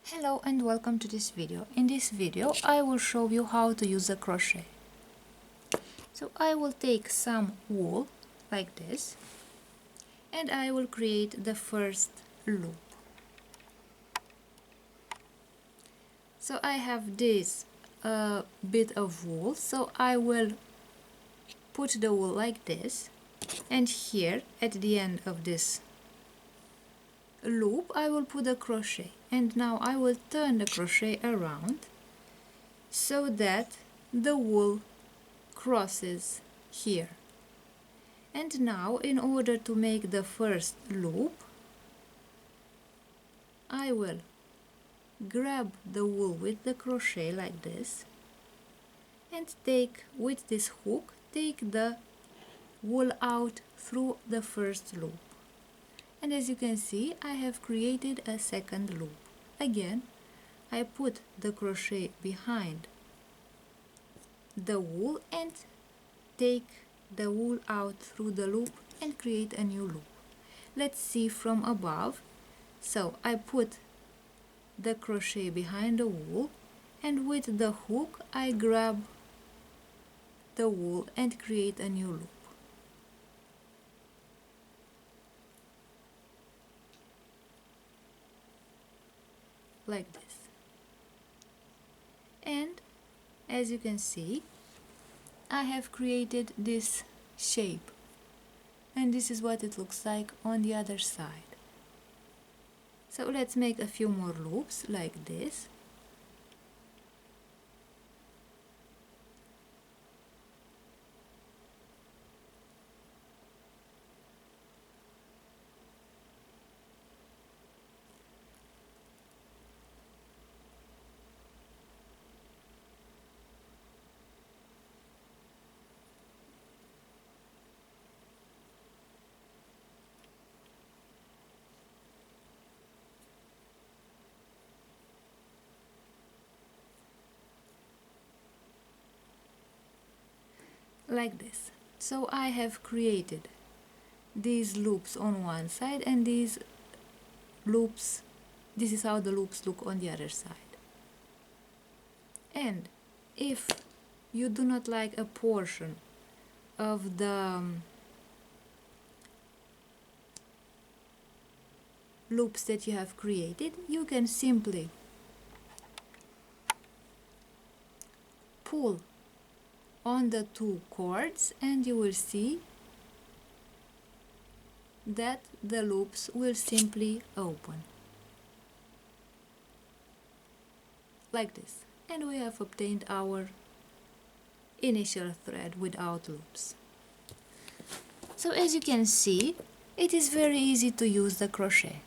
Hello and welcome to this video. In this video I will show you how to use the crochet. So I will take some wool like this and I will create the first loop. So I have this bit of wool, so I will put the wool like this, and here at the end of this loop I will put a crochet, and now I will turn the crochet around so that the wool crosses here. And now, in order to make the first loop, I will grab the wool with the crochet like this and take with this hook, take the wool out through the first loop. And as you can see, I have created a second loop. Again, I put the crochet behind the wool and take the wool out through the loop and create a new loop. Let's see from above. So I put the crochet behind the wool, and with the hook I grab the wool and create a new loop. Like this. And as you can see, I have created this shape, and this is what it looks like on the other side. So let's make a few more loops like this. Like this. So I have created these loops on one side, and these loops, this is how the loops look on the other side. And if you do not like a portion of the loops that you have created, you can simply pull on the two cords and you will see that the loops will simply open like this, and we have obtained our initial thread without loops. So as you can see, it is very easy to use the crochet.